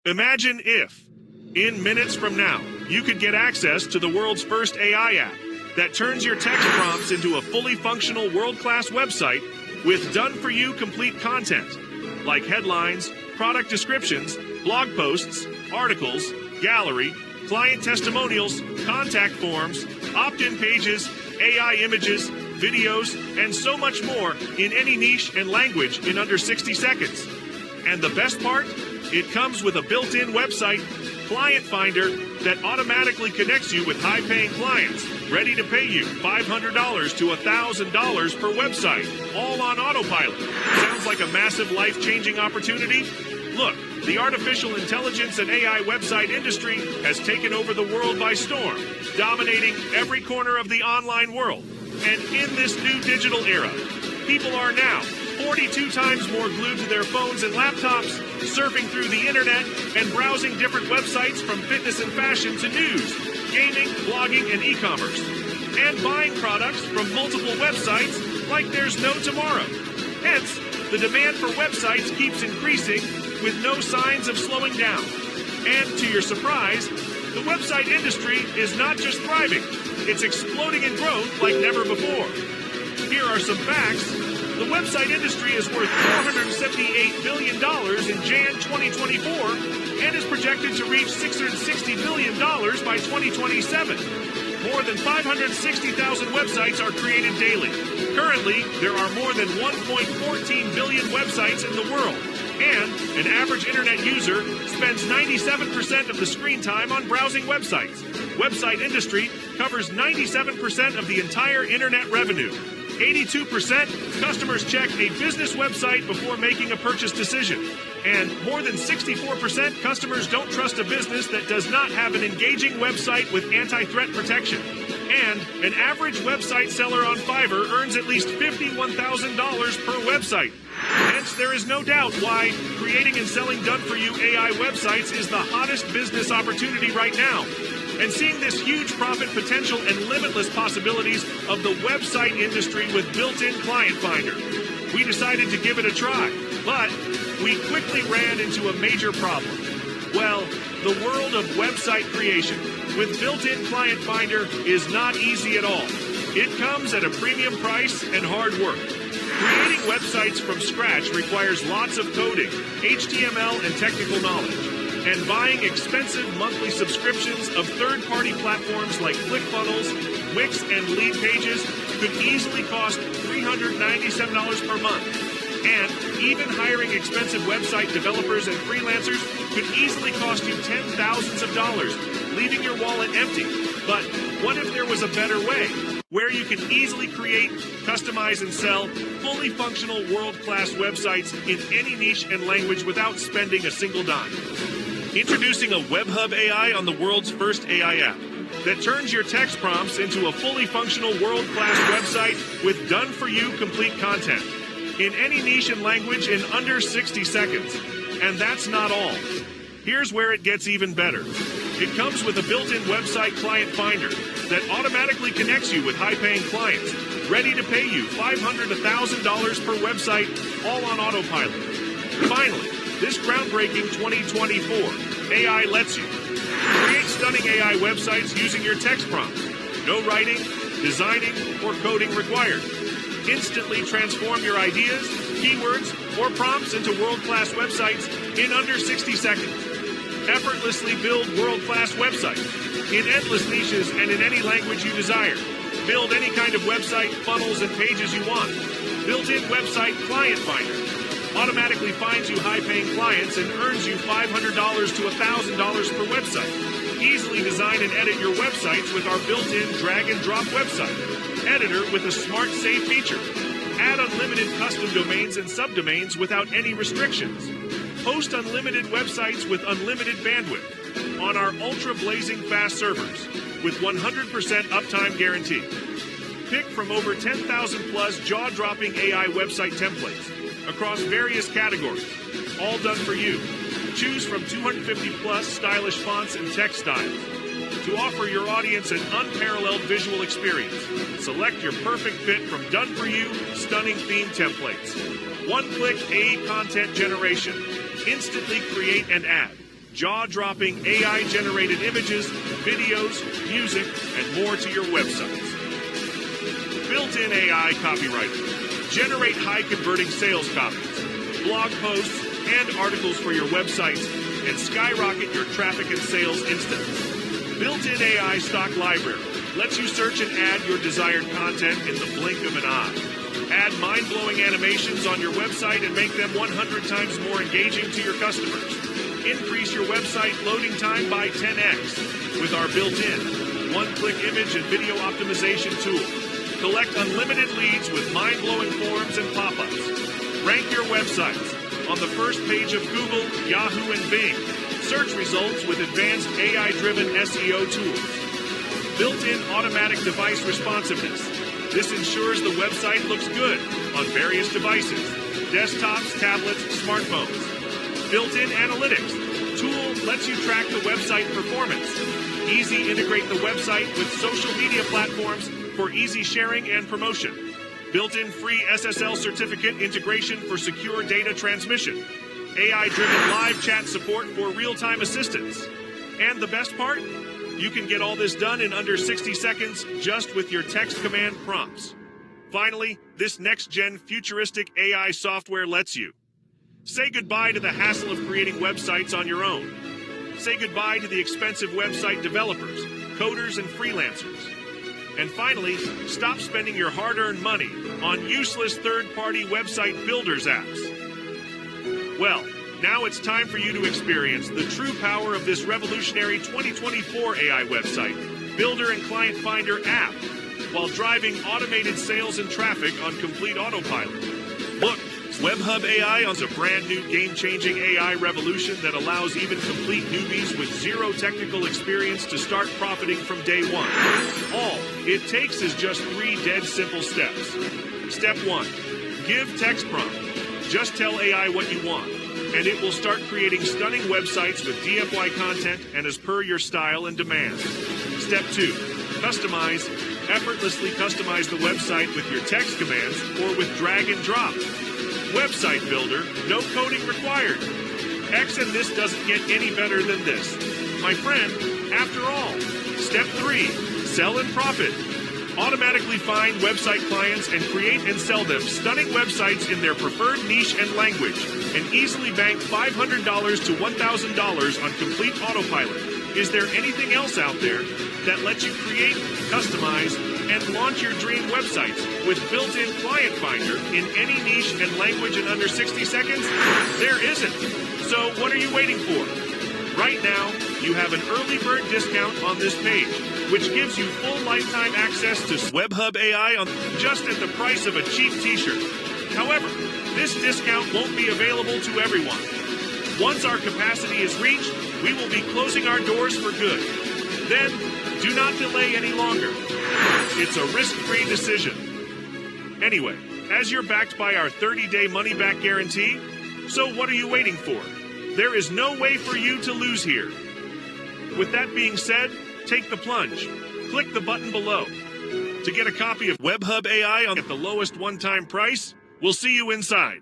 Imagine if, in minutes from now, you could get access to the world's first AI app that turns your text prompts into a fully functional world-class website with done-for-you complete content, like headlines, product descriptions, blog posts, articles, gallery, client testimonials, contact forms, opt-in pages, AI images, videos, and so much more in any niche and language in under 60 seconds. And the best part? It comes with a built-in website client finder that automatically connects you with high-paying clients, ready to pay you $500 to $1,000 per website, all on autopilot. Sounds like a massive life-changing opportunity? Look, the artificial intelligence and AI website industry has taken over the world by storm, dominating every corner of the online world. And in this new digital era, people are now 42 times more glued to their phones and laptops, surfing through the internet, and browsing different websites from fitness and fashion to news, gaming, blogging, and e-commerce, and buying products from multiple websites like there's no tomorrow. Hence, the demand for websites keeps increasing with no signs of slowing down. And to your surprise, the website industry is not just thriving, it's exploding in growth like never before. Here are some facts. The website industry is worth $478 billion in Jan 2024 and is projected to reach $660 billion by 2027. More than 560,000 websites are created daily. Currently, there are more than 1.14 billion websites in the world, and an average internet user spends 97% of the screen time on browsing websites. Website industry covers 97% of the entire internet revenue. 82% customers check a business website before making a purchase decision. And more than 64% customers don't trust a business that does not have an engaging website with anti-threat protection. And an average website seller on Fiverr earns at least $51,000 per website. Hence, there is no doubt why creating and selling done-for-you AI websites is the hottest business opportunity right now. And seeing this huge profit potential and limitless possibilities of the website industry with built-in Client Finder, we decided to give it a try. But we quickly ran into a major problem. Well, the world of website creation with built-in Client Finder is not easy at all. It comes at a premium price and hard work. Creating websites from scratch requires lots of coding, HTML, and technical knowledge. And buying expensive monthly subscriptions of third-party platforms like ClickFunnels, Wix, and Lead Pages could easily cost $397 per month. And even hiring expensive website developers and freelancers could easily cost you $10,000s of dollars, leaving your wallet empty. But what if there was a better way, where you can easily create, customize, and sell fully functional world-class websites in any niche and language without spending a single dime? Introducing a WebHub AI on the world's first AI app that turns your text prompts into a fully functional world-class website with done-for-you complete content in any niche and language in under 60 seconds. And that's not all. Here's where it gets even better. It comes with a built-in website client finder that automatically connects you with high-paying clients, ready to pay you $500 to $1,000 per website, all on autopilot. Finally, this groundbreaking 2024 AI lets you create stunning AI websites using your text prompts. No writing, designing, or coding required. Instantly transform your ideas, keywords, or prompts into world-class websites in under 60 seconds. Effortlessly build world-class websites in endless niches and in any language you desire. Build any kind of website, funnels, and pages you want. Built-in website client finder automatically finds you high-paying clients and earns you $500 to $1,000 per website. Easily design and edit your websites with our built-in drag-and-drop website editor with a smart save feature. Add unlimited custom domains and subdomains without any restrictions. Host unlimited websites with unlimited bandwidth on our ultra-blazing fast servers with 100% uptime guarantee. Pick from over 10,000 plus jaw-dropping AI website templates across various categories, all done for you. Choose from 250 plus stylish fonts and text styles to offer your audience an unparalleled visual experience. Select your perfect fit from done-for-you, stunning theme templates. One-click AI content generation. Instantly create and add. jaw-dropping AI-generated images, videos, music, and more to your websites. Built-in AI copywriter. Generate high-converting sales copies, blog posts, and articles for your websites, and skyrocket your traffic and sales instantly. Built-in AI stock library lets you search and add your desired content in the blink of an eye. Add mind-blowing animations on your website and make them 100 times more engaging to your customers. Increase your website loading time by 10x with our built-in one-click image and video optimization tool. Collect unlimited leads with mind-blowing forms and pop-ups. Rank your websites on the first page of Google, Yahoo, and Bing. Search results with advanced AI-driven SEO tools. Built-in automatic device responsiveness. This ensures the website looks good on various devices, desktops, tablets, smartphones. Built-in analytics. Tool lets you track the website performance. Easy integrate the website with social media platforms for easy sharing and promotion. Built-in free SSL certificate integration for secure data transmission. AI-driven live chat support for real-time assistance. And the best part? You can get all this done in under 60 seconds just with your text command prompts. Finally, this next-gen futuristic AI software lets you say goodbye to the hassle of creating websites on your own. Say goodbye to the expensive website developers, coders, and freelancers. And finally, stop spending your hard-earned money on useless third-party website builders apps. Well, now it's time for you to experience the true power of this revolutionary 2024 AI website, builder and client finder app, while driving automated sales and traffic on complete autopilot. Look, WebHub AI is a brand new game-changing AI revolution that allows even complete newbies with zero technical experience to start profiting from day one. All it takes is just 3 dead simple steps. Step 1. Give text prompt. Just tell AI what you want, and it will start creating stunning websites with DFY content and as per your style and demand. Step 2. Customize. Effortlessly customize the website with your text commands or with drag and drop. Website builder, no coding required. X and this doesn't get any better than this. My friend, after all. Step 3. Sell and profit. Automatically find website clients and create and sell them stunning websites in their preferred niche and language, and easily bank $500 to $1,000 on complete autopilot. Is there anything else out there that lets you create, customize, and launch your dream websites with built-in client finder in any niche and language in under 60 seconds? There isn't. So what are you waiting for? Right now, you have an early bird discount on this page, which gives you full lifetime access to WebHub AI on just at the price of a cheap t-shirt. However, this discount won't be available to everyone. Once our capacity is reached, we will be closing our doors for good. Then, do not delay any longer. It's a risk-free decision. Anyway, as you're backed by our 30-day money-back guarantee, so what are you waiting for? There is no way for you to lose here. With that being said, take the plunge. Click the button below. To get a copy of WebHub AI at the lowest one-time price, we'll see you inside.